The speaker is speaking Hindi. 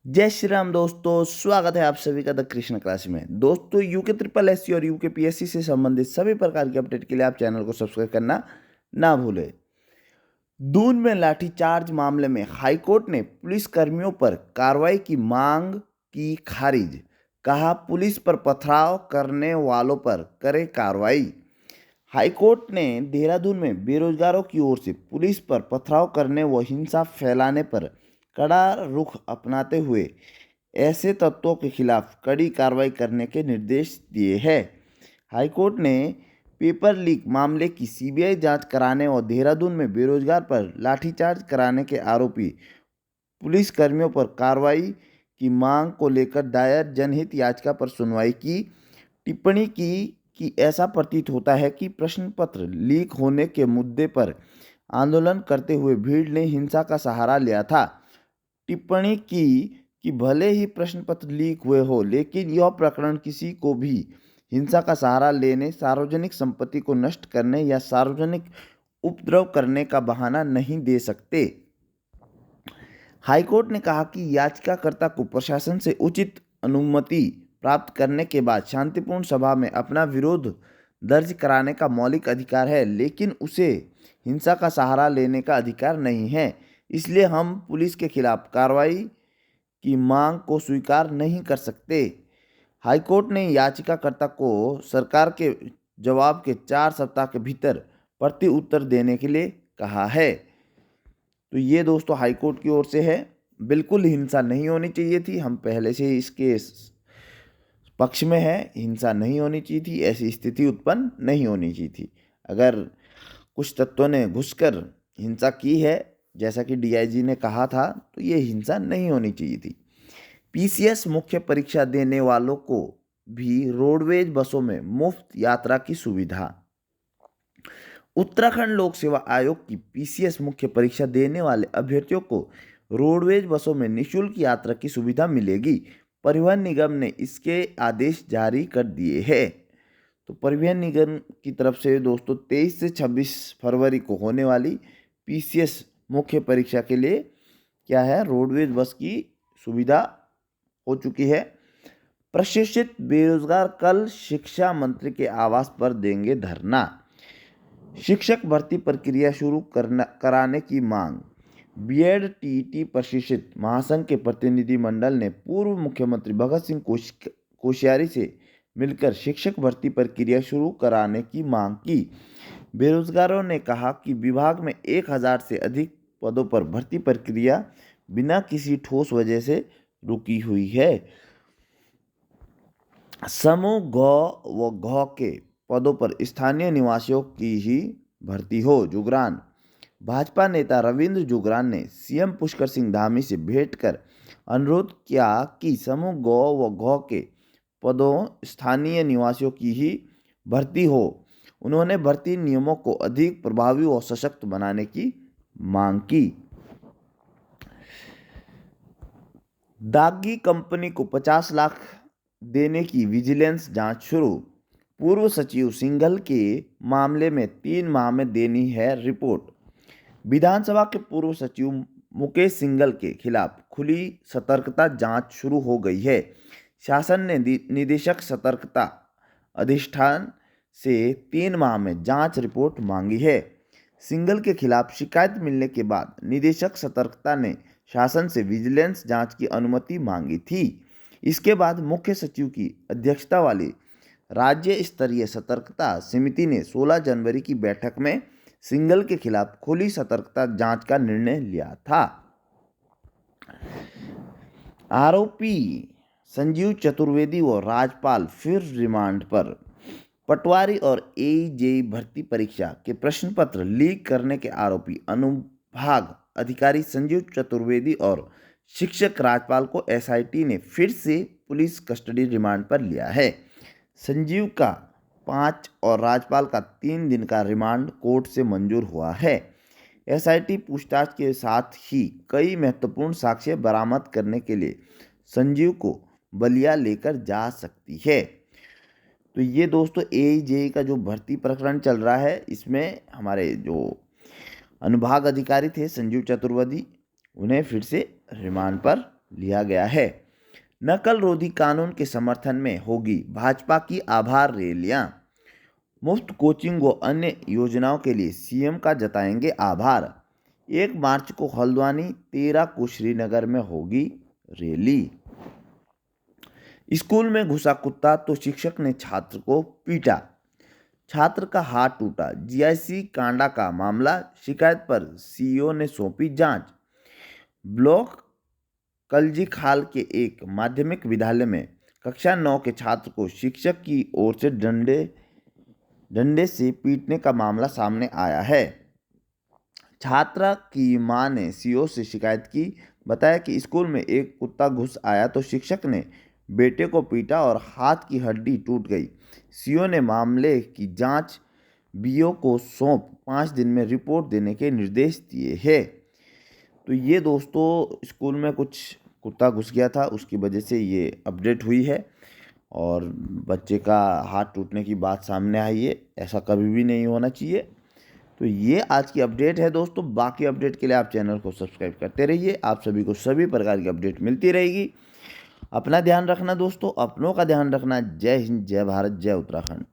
जय श्री राम दोस्तों, स्वागत है आप सभी का द कृष्ण क्लास में। दोस्तों, यूके ट्रिपल एससी और यूके पीएससी से संबंधित सभी प्रकार की अपडेट के लिए आप चैनल को सब्सक्राइब करना ना भूलें। दून में लाठीचार्ज मामले में हाईकोर्ट ने पुलिस कर्मियों पर कार्रवाई की मांग की खारिज। कहा, पुलिस पर पथराव करने वालों पर करे कार्रवाई। हाईकोर्ट ने देहरादून में बेरोजगारों की ओर से पुलिस पर पथराव करने व हिंसा फैलाने पर कड़ा रुख अपनाते हुए ऐसे तत्वों के खिलाफ कड़ी कार्रवाई करने के निर्देश दिए हैं। हाईकोर्ट ने पेपर लीक मामले की सीबीआई जांच कराने और देहरादून में बेरोजगार पर लाठीचार्ज कराने के आरोपी पुलिस कर्मियों पर कार्रवाई की मांग को लेकर दायर जनहित याचिका पर सुनवाई की। टिप्पणी की कि ऐसा प्रतीत होता है कि प्रश्न पत्र लीक होने के मुद्दे पर आंदोलन करते हुए भीड़ ने हिंसा का सहारा लिया था। टिप्पणी की कि भले ही प्रश्न पत्र लीक हुए हो, लेकिन यह प्रकरण किसी को भी हिंसा का सहारा लेने, सार्वजनिक संपत्ति को नष्ट करने या सार्वजनिक उपद्रव करने का बहाना नहीं दे सकते। हाईकोर्ट ने कहा कि याचिकाकर्ता को प्रशासन से उचित अनुमति प्राप्त करने के बाद शांतिपूर्ण सभा में अपना विरोध दर्ज कराने का मौलिक अधिकार है, लेकिन उसे हिंसा का सहारा लेने का अधिकार नहीं है। इसलिए हम पुलिस के खिलाफ कार्रवाई की मांग को स्वीकार नहीं कर सकते। हाईकोर्ट ने याचिकाकर्ता को सरकार के जवाब के 4 सप्ताह के भीतर प्रति उत्तर देने के लिए कहा है। तो ये दोस्तों हाईकोर्ट की ओर से है। बिल्कुल हिंसा नहीं होनी चाहिए थी, हम पहले से ही इसके पक्ष में है। हिंसा नहीं होनी चाहिए थी, ऐसी स्थिति उत्पन्न नहीं होनी चाहिए थी। अगर कुछ तत्वों ने घुसकर हिंसा की है, जैसा कि डीआईजी ने कहा था, तो ये हिंसा नहीं होनी चाहिए थी। पीसीएस मुख्य परीक्षा देने वालों को भी रोडवेज बसों में मुफ्त यात्रा की सुविधा। उत्तराखंड लोक सेवा आयोग की पीसीएस मुख्य परीक्षा देने वाले अभ्यर्थियों को रोडवेज बसों में निःशुल्क यात्रा की सुविधा मिलेगी। परिवहन निगम ने इसके आदेश जारी कर दिए हैं। तो परिवहन निगम की तरफ से दोस्तों 23 से 26 फरवरी को होने वाली पीसीएस मुख्य परीक्षा के लिए क्या है, रोडवेज बस की सुविधा हो चुकी है। प्रशिक्षित बेरोजगार कल शिक्षा मंत्री के आवास पर देंगे धरना। शिक्षक भर्ती प्रक्रिया शुरू कराने की मांग। बीएड टीईटी प्रशिक्षित महासंघ के प्रतिनिधि मंडल ने पूर्व मुख्यमंत्री भगत सिंह कोश्यारी से मिलकर शिक्षक भर्ती प्रक्रिया शुरू कराने की मांग की। बेरोजगारों ने कहा कि विभाग में 1000 से अधिक पदों पर भर्ती प्रक्रिया बिना किसी ठोस वजह से रुकी हुई है। समूह ग व घ के पदों पर स्थानीय निवासियों की ही भर्ती हो। जुगरान। भाजपा नेता रविंद्र जुगरान ने सीएम पुष्कर सिंह धामी से भेंट कर अनुरोध किया कि समूह ग व घ के पदों स्थानीय निवासियों की ही भर्ती हो। उन्होंने भर्ती नियमों को अधिक प्रभावी और सशक्त बनाने की मांग की। दागी कंपनी को 50 लाख देने की विजिलेंस जांच शुरू। पूर्व सचिव सिंघल के मामले में 3 माह में देनी है रिपोर्ट। विधानसभा के पूर्व सचिव मुकेश सिंघल के खिलाफ खुली सतर्कता जांच शुरू हो गई है। शासन ने निदेशक सतर्कता अधिष्ठान से 3 माह में जांच रिपोर्ट मांगी है। सिंघल के खिलाफ शिकायत मिलने के बाद निदेशक सतर्कता ने शासन से विजिलेंस जांच की अनुमति मांगी थी। इसके बाद मुख्य सचिव की अध्यक्षता वाली राज्य स्तरीय सतर्कता समिति ने 16 जनवरी की बैठक में सिंघल के खिलाफ खुली सतर्कता जांच का निर्णय लिया था। आरोपी संजीव चतुर्वेदी व राजपाल फिर रिमांड पर। पटवारी और एईजेई भर्ती परीक्षा के प्रश्न पत्र लीक करने के आरोपी अनुभाग अधिकारी संजीव चतुर्वेदी और शिक्षक राजपाल को एसआईटी ने फिर से पुलिस कस्टडी रिमांड पर लिया है। संजीव का 5 और राजपाल का 3 दिन का रिमांड कोर्ट से मंजूर हुआ है। एसआईटी पूछताछ के साथ ही कई महत्वपूर्ण साक्ष्य बरामद करने के लिए संजीव को बलिया लेकर जा सकती है। तो ये दोस्तों एईजेई का जो भर्ती प्रकरण चल रहा है, इसमें हमारे जो अनुभाग अधिकारी थे संजीव चतुर्वेदी, उन्हें फिर से रिमांड पर लिया गया है। नकल रोधी कानून के समर्थन में होगी भाजपा की आभार रैलियां। मुफ्त कोचिंग व अन्य योजनाओं के लिए सीएम का जताएंगे आभार। 1 मार्च को हल्द्वानी, 13 को श्रीनगर में होगी रैली। स्कूल में घुसा कुत्ता तो शिक्षक ने छात्र को पीटा, छात्र का हाथ टूटा। जीआईसी कांडा का मामला, शिकायत पर सीईओ ने सौंपी जांच। ब्लॉक कलजी खाल के एक माध्यमिक विद्यालय में कक्षा 9 के छात्र को शिक्षक की ओर से डंडे से पीटने का मामला सामने आया है। छात्रा की मां ने सीईओ से शिकायत की, बताया कि स्कूल में एक कुत्ता घुस आया तो शिक्षक ने बेटे को पीटा और हाथ की हड्डी टूट गई। सीईओ ने मामले की जांच बीओ को सौंप 5 दिन में रिपोर्ट देने के निर्देश दिए हैं। तो ये दोस्तों स्कूल में कुछ कुत्ता घुस गया था, उसकी वजह से ये अपडेट हुई है और बच्चे का हाथ टूटने की बात सामने आई है। ऐसा कभी भी नहीं होना चाहिए। तो ये आज की अपडेट है दोस्तों। बाकी अपडेट के लिए आप चैनल को सब्सक्राइब करते रहिए। आप सभी को सभी प्रकार की अपडेट मिलती रहेगी। अपना ध्यान रखना दोस्तों, अपनों का ध्यान रखना। जय हिंद, जय भारत, जय उत्तराखंड।